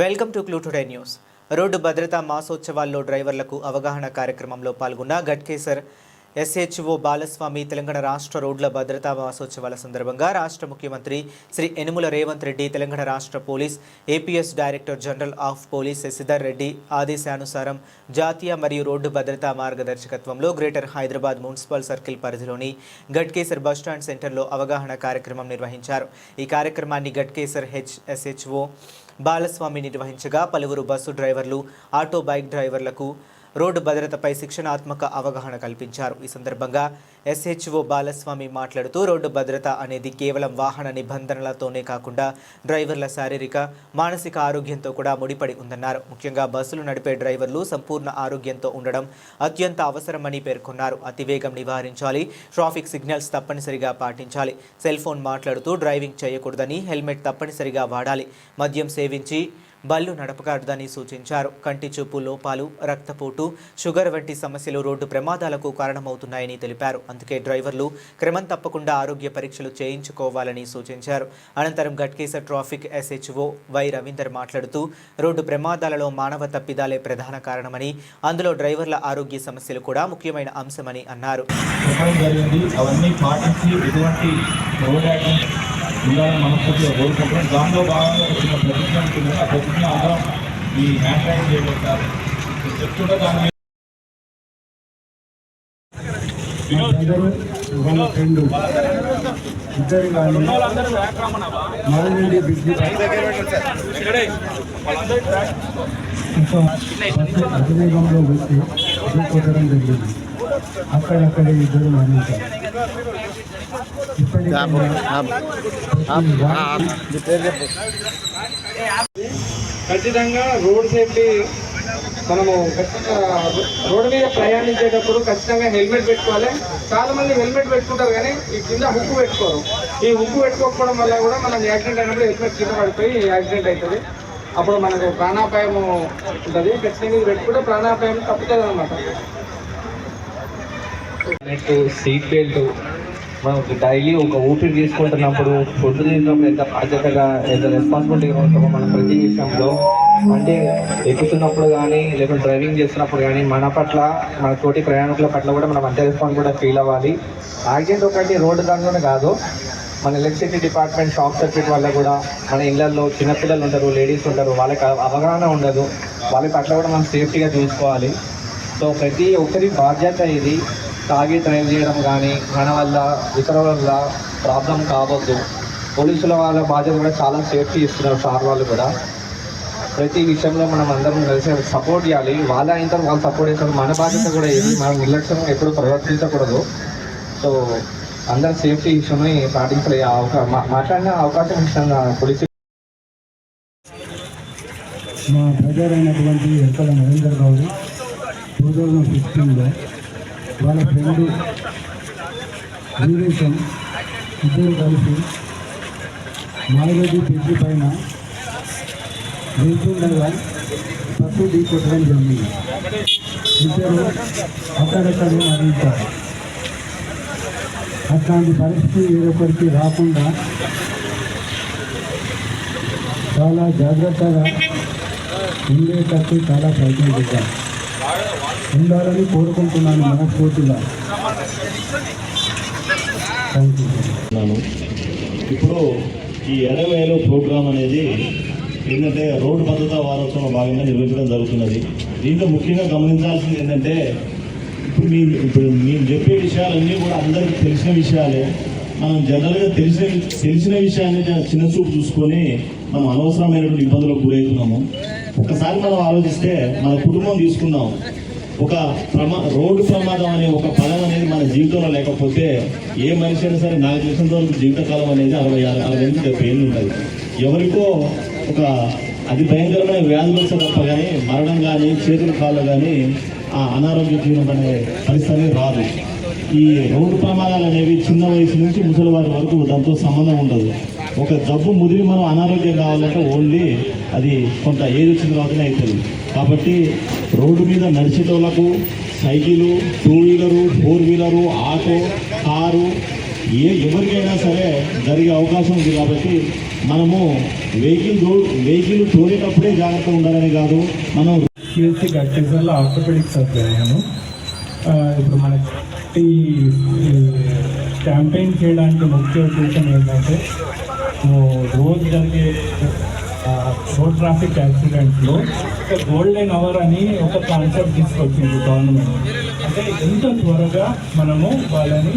Welcome to clue today news. Road భద్రతా మాసోత్సవాల్లో డ్రైవర్లకు అవగాహన కార్యక్రమంలో పాల్గొన్న గట్కేసర్ ఎస్హెచ్ఓ బాలస్వామి తెలంగాణ రాష్ట్ర రోడ్ల భద్రతా మాసోత్సవాల సందర్భంగా రాష్ట్ర ముఖ్యమంత్రి శ్రీ యనుమల రేవంత్ రెడ్డి, తెలంగాణ రాష్ట్ర police APS director general of police Shashidhar Reddy ఆదేశానుసారం జాతీయ మరియు రోడ్డు భద్రతా మార్గదర్శకత్వంలో గ్రేటర్ హైదరాబాద్ మున్సిపల్ సర్కిల్ పరిధిలోని గట్కేసర్ బస్టాండ్ సెంటర్లో అవగాహన కార్యక్రమం నిర్వహించారు. ఈ కార్యక్రమాన్ని గట్కేసర్ ఎస్హెచ్ఓ బాలస్వామి నిర్వహించగా పలువురు బస్సు డ్రైవర్లు, ఆటో బైక్ డ్రైవర్లకు రోడ్డు భద్రతపై శిక్షణాత్మక అవగాహన కల్పించారు. ఈ సందర్భంగా ఎస్హెచ్ఓ బాలస్వామి మాట్లాడుతూ రోడ్డు భద్రత అనేది కేవలం వాహన నిబంధనలతోనే కాకుండా డ్రైవర్ల శారీరక, మానసిక ఆరోగ్యంతో కూడా ముడిపడి ఉందన్నారు. ముఖ్యంగా బస్సులు నడిపే డ్రైవర్లు సంపూర్ణ ఆరోగ్యంతో ఉండడం అత్యంత అవసరమని పేర్కొన్నారు. అతివేగం నివారించాలి, ట్రాఫిక్ సిగ్నల్స్ తప్పనిసరిగా పాటించాలి, సెల్ ఫోన్ మాట్లాడుతూ డ్రైవింగ్ చేయకూడదని, హెల్మెట్ తప్పనిసరిగా వాడాలి, మద్యం సేవించి బళ్ళు నడపకూడదని సూచించారు. కంటి చూపు లోపాలు, రక్తపోటు, షుగర్ వంటి సమస్యలు రోడ్డు ప్రమాదాలకు కారణమవుతున్నాయని తెలిపారు. అందుకే డ్రైవర్లు క్రమం తప్పకుండా ఆరోగ్య పరీక్షలు చేయించుకోవాలని సూచించారు. అనంతరం Ghatkesar traffic SHO Y Ravinder మాట్లాడుతూ రోడ్డు ప్రమాదాలలో మానవ తప్పిదాలే ప్రధాన కారణమని, అందులో డ్రైవర్ల ఆరోగ్య సమస్యలు కూడా ముఖ్యమైన అంశమని అన్నారు. ఉండాలని మనస్ఫూర్తిగా కోరుకుంటున్నాం. దానిలో భాగంగా వచ్చిన ప్రతిజ్ఞ ఉంటుంది. ఆ ప్రతిజ్ఞ అందరం ఈ హ్యాండ్ రైటింగ్ చేయబడతారు చెప్తుంటే దాని వాళ్ళ ఫ్రెండ్ ఇద్దరు కానీ మారేండి బిజినెస్ అతివేగంలో వచ్చి కొట్టడం జరిగింది. అక్కడక్కడ ఇద్దరు మరణించారు. ఖచ్చితంగా రోడ్ సేఫ్టీ మనము రోడ్డు మీద ప్రయాణించేటప్పుడు ఖచ్చితంగా హెల్మెట్ పెట్టుకోవాలి. చాలా మంది హెల్మెట్ పెట్టుకుంటారు కానీ ఈ కింద హుక్కు పెట్టుకోరు. ఈ హుక్కు పెట్టుకోకపోవడం వల్ల కూడా మనం యాక్సిడెంట్ అయినప్పుడు హెల్మెట్ కింద పడిపోయి యాక్సిడెంట్ అవుతుంది. అప్పుడు మనకు ప్రాణాపాయం ఉంటుంది. ఖచ్చితంగా ఇది పెట్టుకుంటే ప్రాణాపాయం తప్పుతుంది అనమాట. సీట్ బెల్ట్ మనం డైలీ ఒక ఊపిరి తీసుకుంటున్నప్పుడు, ఫుడ్ తీసుకున్నప్పుడు ఎంత బాధ్యతగా, ఎంత రెస్పాన్సిబిలిటీగా ఉంటామో మనం ప్రతి విషయంలో, అంటే ఎక్కుతున్నప్పుడు కానీ లేకుంటే డ్రైవింగ్ చేస్తున్నప్పుడు కానీ మన పట్ల, మన తోటి ప్రయాణికుల పట్ల కూడా మనం అంతే రెస్పాన్సిబిలిటీగా ఫీల్ అవ్వాలి. యాక్సిడెంట్ ఒకటి రోడ్డు దాంట్లోనే కాదు, మన ఎలక్ట్రిసిటీ డిపార్ట్మెంట్ షార్ట్ సర్క్యూట్ వల్ల కూడా మన ఇళ్లలో చిన్నపిల్లలు ఉంటారు, లేడీస్ ఉంటారు, వాళ్ళకి అవగాహన ఉండదు. వాళ్ళ పట్ల కూడా మనం సేఫ్టీగా చూసుకోవాలి. సో ప్రతి ఒక్కరి బాధ్యత ఇది. తాగి డ్రైవ్ చేయడం కానీ మన వల్ల ఇతరుల వల్ల ప్రాబ్లం కావద్దు. పోలీసుల వాళ్ళ బాధ్యత కూడా చాలా సేఫ్టీ ఇస్తున్నారు సార్ వాళ్ళు కూడా. ప్రతి విషయంలో మనం అందరం కలిసి సపోర్ట్ చేయాలి. వాళ్ళ అయిన తర్వాత వాళ్ళు సపోర్ట్ చేస్తారు. మన బాధ్యత కూడా ఇది. మనం నిర్లక్ష్యంగా ఎప్పుడు ప్రవర్తించకూడదు. సో అందరు సేఫ్టీ విషయమై పాటించలే మాట్లాడిన అవకాశం ఇచ్చిన పోలీసు మా బ్రదర్ అయినటువంటి ఎక్కడ నరేందర్ గౌడ్ 2015లో వాళ్ళ ఫ్రెండ్ వీరేశం ఇద్దరు కలిసి మారేడు బ్రిడ్జి పైన వెళ్తుండగా బస్సు ఢీ కొట్టడం జరిగింది. ఇద్దరు అక్కడక్కడే మరణించారు. అట్లాంటి పరిస్థితి వేరొకరికి రాకుండా చాలా జాగ్రత్తగా ఉండేటట్టు చాలా ప్రయత్నం చేశారు. ఉండాలని కోరుకుంటున్నాను మనస్ఫూర్తిగా. ఇప్పుడు ఈ ఎడవేలు ప్రోగ్రాం అనేది ఏంటంటే రోడ్డు భద్రతా వారోత్సవం భాగంగా నిర్వహించడం జరుగుతున్నది. దీంట్లో ముఖ్యంగా గమనించాల్సింది ఏంటంటే ఇప్పుడు మేము చెప్పే విషయాలన్నీ కూడా అందరికీ తెలిసిన విషయాలే. మనం జనరల్గా తెలిసిన విషయాన్ని చిన్న చూపు చూసుకొని మనం అనవసరమైనటువంటి ఇబ్బందులకు గురవుతున్నాము. ఒకసారి మనం ఆలోచిస్తే మన కుటుంబం తీసుకుందాం. ఒక రోడ్డు ప్రమాదం అనే ఒక పదం అనేది మన జీవితంలో లేకపోతే ఏ మనిషి అయినా సరే, నాకు తెలిసినంత వరకు జీవితకాలం అనేది 60-70 ఏళ్ళు ఉంటుంది. ఎవరికో ఒక అది భయంకరమైన వ్యాధులు వస్తే తప్ప కానీ మరణం కానీ, చేతులు కాళ్ళు కానీ ఆ అనారోగ్య జీవనం అనే పరిస్థితి రాదు. ఈ రోడ్డు ప్రమాదాలు అనేవి చిన్న వయసు నుంచి ముసలి వారి వరకు దాంతో సంబంధం ఉండదు. ఒక జబ్బు ముదిరి మనం అనారోగ్యం కావాలంటే ఓన్లీ అది కొంత ఏజ్ వచ్చిన తర్వాతనే అవుతుంది. కాబట్టి రోడ్డు మీద నడిచేటోళ్లకు cycle, 2 wheeler, 4 wheeler, auto, car ఎవరికైనా సరే జరిగే అవకాశం ఉంది. కాబట్టి మనము వెహికల్ తోలేటప్పుడే జాగ్రత్తగా ఉండాలని కాదు, మనం సిఎస్సి గట్టిజల్లో ఆర్థోపెడిక్ సర్జరీ అయ్యాను. ఇప్పుడు మనకి క్యాంపెయిన్ చేయడానికి ముఖ్య ఉద్దేశం ఏంటంటే రోజు జరిగే రోడ్ ట్రాఫిక్ యాక్సిడెంట్స్లో ఒక గోల్డెన్ అవర్ అని ఒక కాన్సెప్ట్ తీసుకొచ్చింది గవర్నమెంట్. అంటే ఎంత త్వరగా మనము వాళ్ళని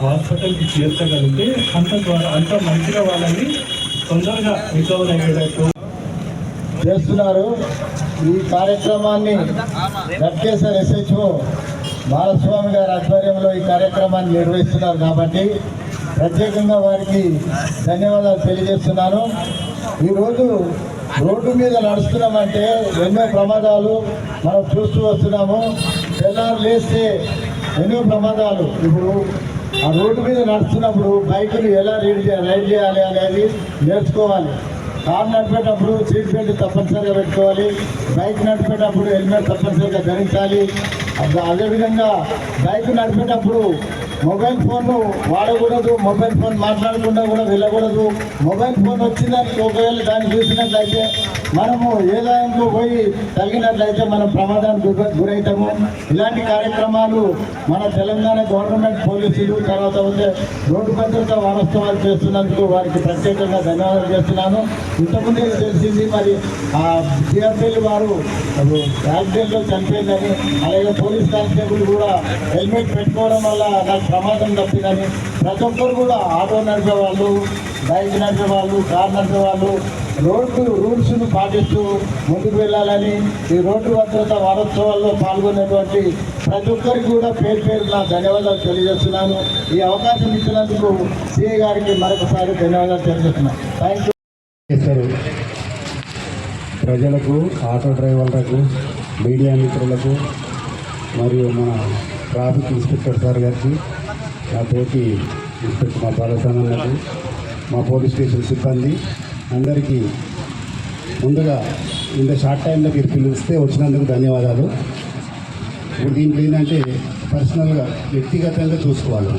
హాస్పిటల్కి చేర్చగలిగితే అంత మంచిగా వాళ్ళని తొందరగా రికవర్ అయ్యేటట్టు చేస్తున్నారు. ఈ కార్యక్రమాన్ని గట్కేసర్ SHO బాలస్వామి గారి ఆధ్వర్యంలో ఈ కార్యక్రమాన్ని నిర్వహిస్తున్నారు కాబట్టి ప్రత్యేకంగా వారికి ధన్యవాదాలు తెలియజేస్తున్నాను. ఈరోజు రోడ్డు మీద నడుస్తున్నామంటే ఎన్నో ప్రమాదాలు మనం చూస్తూ వస్తున్నాము. తెల్లారు లేస్తే ఎన్నో ప్రమాదాలు. ఇప్పుడు ఆ రోడ్డు మీద నడుస్తున్నప్పుడు బైకులు ఎలా రైడ్ చేయాలి అనేది నేర్చుకోవాలి. కారు నడిపేటప్పుడు సీట్ బెల్ట్ తప్పనిసరిగా పెట్టుకోవాలి. బైక్ నడిపేటప్పుడు హెల్మెట్ తప్పనిసరిగా ధరించాలి. అదేవిధంగా బైక్ నడిపేటప్పుడు మొబైల్ ఫోన్ వాడకూడదు, మొబైల్ ఫోన్ మాట్లాడకుండా కూడా వెళ్ళకూడదు. మొబైల్ ఫోన్ వచ్చిందని ఒకవేళ దాన్ని చూసినట్లయితే మనము ఏ దాంట్లో పోయి తగినట్లయితే మనం ప్రమాదానికి గురవుతాము. ఇలాంటి కార్యక్రమాలు మన తెలంగాణ గవర్నమెంట్ పోలీసులు తర్వాత ఉండే రోడ్డు భద్రతా వారోత్సవాలు చేస్తున్నందుకు వారికి ప్రత్యేకంగా ధన్యవాదాలు చేస్తున్నాను. ఇంతకుముందే తెలిసింది మరి ఆ సిఆర్పీలు వారు యాక్సిడెంట్లో చనిపోయిందని, అలాగే పోలీస్ కానిస్టేబుల్ కూడా హెల్మెట్ పెట్టుకోవడం వల్ల నాకు ప్రమాదం తప్పిందని ప్రతి ఒక్కరు కూడా ఆటో నడిపే వాళ్ళు, బైక్ నడిపే వాళ్ళు, కార్ నడిపే వాళ్ళు రోడ్డు రూల్స్ను పాటిస్తూ ముందుకు వెళ్ళాలని ఈ రోడ్డు భద్రతా వారోత్సవాల్లో పాల్గొనేటువంటి ప్రతి ఒక్కరికి కూడా పేరు పేరున ధన్యవాదాలు తెలియజేస్తున్నాను. ఈ అవకాశం ఇచ్చినందుకు సిఐ గారికి మరొకసారి ధన్యవాదాలు తెలియజేస్తున్నాను. Thank you. ప్రజలకు, ఆటో డ్రైవర్లకు, మీడియా మిత్రులకు మరియు మన ట్రాఫిక్ ఇన్స్పెక్టర్ సార్ గారికి, మా తోటి ఇన్స్పెక్టర్ మా బాలసానన్నకు, మా పోలీస్ స్టేషన్ సిబ్బంది అందరికీ ముందుగా ఇంత షార్ట్ టైంలో మీరు పిలిస్తే వచ్చినందుకు ధన్యవాదాలు. ఇప్పుడు దీంట్లో ఏంటంటే పర్సనల్గా వ్యక్తిగతంగా చూసుకోవాలి.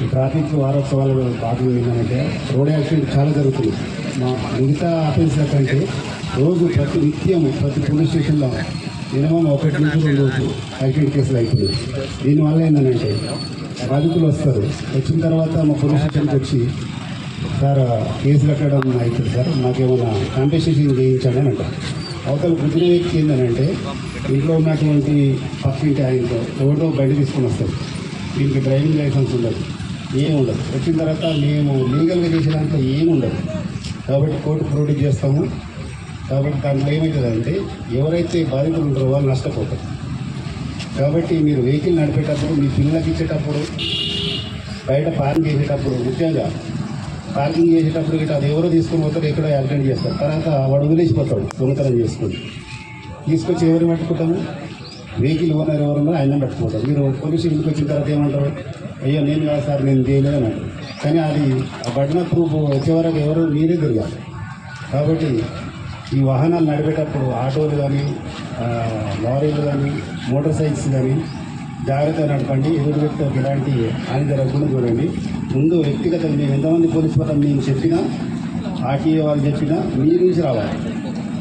ఈ ట్రాఫిక్ వారోత్సవాల భాగంగా ఏంటంటే రోడ్ యాక్సిడెంట్ చాలా జరుగుతుంది. మా మిగతా ఆఫీసుల కంటే రోజు ప్రతి పోలీస్ స్టేషన్లో మినిమం 1 నుంచి 2 యాక్సిడెంట్ కేసులు అవుతుంది. దీనివల్ల ఏంటంటే బాధితులు వస్తారు, వచ్చిన తర్వాత మా పోలీస్ స్టేషన్కి వచ్చి సార్ కేసులు కట్టడం అవుతుంది సార్, మాకేమైనా కాంపెన్సేషన్ చేయించండి అని అంటారు. అవతల గుర్తిన వ్యక్తి ఏంటంటే ఇంట్లో ఉన్నటువంటి పక్కింటి ఆయనతో ఎవరో బండి తీసుకొని వస్తారు. దీనికి డ్రైవింగ్ లైసెన్స్ ఉండదు, ఏమి ఉండదు. వచ్చిన తర్వాత మేము లీగల్గా చేసేదాంట్లో ఏమి ఉండదు. కాబట్టి కోర్టు ప్రొడ్యూస్ చేస్తాము. కాబట్టి దాంట్లో ఏమవుతుందంటే ఎవరైతే బాధితులు ఉంటారో వాళ్ళు నష్టపోతారు. కాబట్టి మీరు వెహికల్ నడిపేటప్పుడు, మీ పిల్లలకి ఇచ్చేటప్పుడు, బయట పార్కింగ్ చేసేటప్పుడు, ముఖ్యంగా పార్కింగ్ చేసేటప్పుడు ఇట్లా అది ఎవరో తీసుకొని పోతారు, ఎక్కడో యాక్సిడెంట్ చేస్తారు. తర్వాత వాడు వదిలేసిపోతాడు దొంగతనం తీసుకొచ్చి ఎవరు పట్టుకుంటాము, వెహికల్ ఓనర్ ఎవరున్నారో ఆయన పట్టుకుంటారు. మీరు పోలీసు ఇంటికి వచ్చిన తర్వాత ఏమంటారు, అయ్యో నేను కాదు సార్ నేను చేయలేదు అని అంటారు. కానీ అది ఆ బటన ప్రూఫ్ వచ్చేవరకు ఎవరు మీరే తిరగాలి. కాబట్టి ఈ వాహనాలు నడిపేటప్పుడు ఆటోలు కానీ, లారీలు కానీ, మోటార్ సైకిల్స్ కానీ జాగ్రత్తగా నడపండి. ఎదురు వ్యక్తులకు ఎలాంటి హాని జరగకుండా చూడండి. ముందు వ్యక్తిగతంగా మేము ఎంతమంది పోలీసు పథకం మేము చెప్పినా, ఆర్టీఏ వాళ్ళు చెప్పినా మీరు నుంచి రావాలి.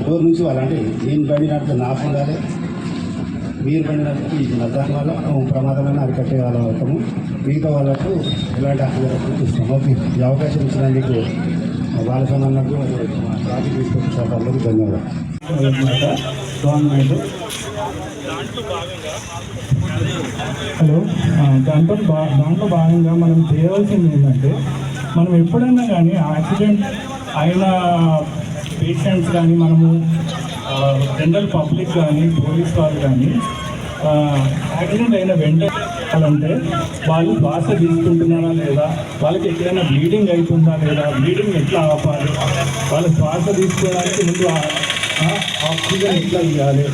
ఎవరి నుంచి వాళ్ళంటే నేను బండి నడిపితే నాకు ఉండాలి, మీరు బండి నడిపితే ఇది దాని వల్ల ప్రమాదమైన అరికట్టే వాళ్ళ అవుతాము. మిగతా వాళ్ళకు ఎలాంటి హాని జరగకుండా చూస్తాం. ఓకే, ఈ అవకాశం ఇచ్చినందుకు బాలసమన్నకు ట్రాఫిక్ ఇన్స్పెక్టర్ సార్ అందరికీ ధన్యవాదాలు. గవర్నమెంట్ హలో దాంట్లో భాగంగా మనం చేయవలసింది ఏంటంటే, మనం ఎప్పుడైనా కానీ యాక్సిడెంట్ అయిన పేషెంట్స్ కానీ, మనము జనరల్ పబ్లిక్ కానీ, పోలీస్ వాళ్ళు కానీ యాక్సిడెంట్ అయిన వెంటనే వాళ్ళు శ్వాస తీసుకుంటున్నారా లేదా, వాళ్ళకి ఎక్కడైనా బ్లీడింగ్ అవుతుందా లేదా, బ్లీడింగ్ ఎట్లా ఆపాలి, వాళ్ళ శ్వాస తీసుకోవడానికి ముందు ఆక్సిజన్ ఎట్లా ఇవ్వాలి,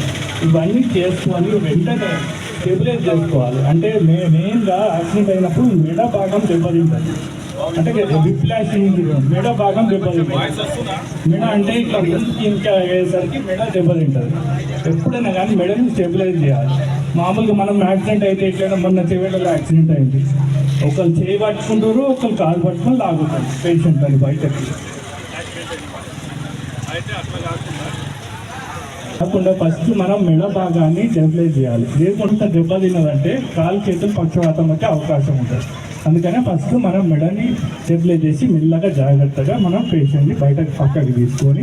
ఇవన్నీ చేసుకొని వెంటనే స్టెబిలైజ్ చేసుకోవాలి. అంటే మెయిన్గా యాక్సిడెంట్ అయినప్పుడు మెడ భాగం దెబ్బతింటుంది. అంటే విప్లాష్ మెడ భాగం దెబ్బతింటుంది. మెడ అంటే ఇట్లా ఇంకా అయ్యేసరికి మెడ దెబ్బతింటుంది. ఎప్పుడైనా కానీ మెడని స్టెబిలైజ్ చేయాలి. మామూలుగా మనం యాక్సిడెంట్ అయితే ఎట్లయినా మొన్న చివరిలో యాక్సిడెంట్ అయింది, ఒకళ్ళు చేయి పట్టుకుంటారు, ఒకళ్ళు కాలు పట్టుకొని లాగుతారు పేషెంట్ అని బయటకి. కాకుండా ఫస్ట్ మనం మెడ భాగాన్ని స్టెబిలైజ్ చేయాలి. లేకుండా దెబ్బ తిన్నదంటే కాలు చేతులు పక్షవాతం వచ్చే అవకాశం ఉంటుంది. అందుకనే ఫస్ట్ మనం మెడని స్టెబిలైజ్ చేసి మెల్లగా జాగ్రత్తగా మనం పేషెంట్ని బయటకు పక్కకి తీసుకొని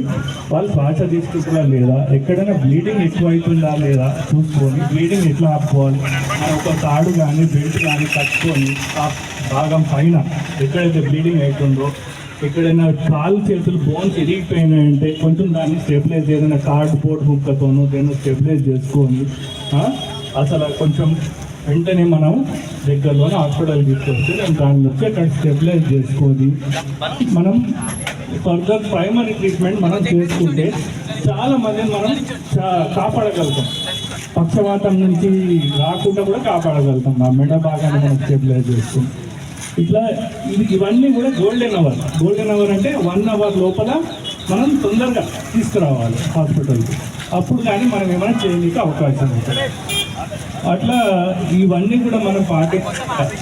వాళ్ళు శ్వాస తీసుకుంటారా లేదా, ఎక్కడైనా బ్లీడింగ్ ఎక్కువ అవుతుందా లేదా చూసుకొని బ్లీడింగ్ ఎట్లా ఆపుకోవాలి. ఒక తాడు కానీ బెల్ట్ కానీ కట్టుకొని ఆ భాగం పైన ఎక్కడైతే బ్లీడింగ్ అవుతుందో, ఎక్కడైనా కాలు చేతులు బోన్స్ ఎరిగిపోయినాయంటే కొంచెం దాన్ని స్టెబిలైజ్ ఏదైనా కార్డ్బోర్డ్ ముక్కతోనో దేన్ని స్టెబిలైజ్ చేసుకొని అసలు కొంచెం వెంటనే మనం దగ్గరలోనే హాస్పిటల్ తీసుకొస్తే దాన్ని వచ్చి అక్కడ స్టెబిలైజ్ చేసుకొని మనం ఫర్దర్ ప్రైమరీ ట్రీట్మెంట్ మనం చేసుకుంటే చాలా మందిని మనం కాపాడగలుగుతాం. పక్షవాతం నుంచి రాకుండా కూడా కాపాడగలుగుతాం ఆ మెడ భాగాన్ని మనం స్టెబిలైజ్ చేసుకుంటాం. ఇట్లా ఇవన్నీ కూడా గోల్డెన్ అవర్ అంటే 1 అవర్ లోపల మనం తొందరగా తీసుకురావాలి హాస్పిటల్కి. అప్పుడు కానీ మనం ఏమైనా చేయడానికి అవకాశం ఉంటుంది. అట్లా ఇవన్నీ కూడా మనం పాటించాలి.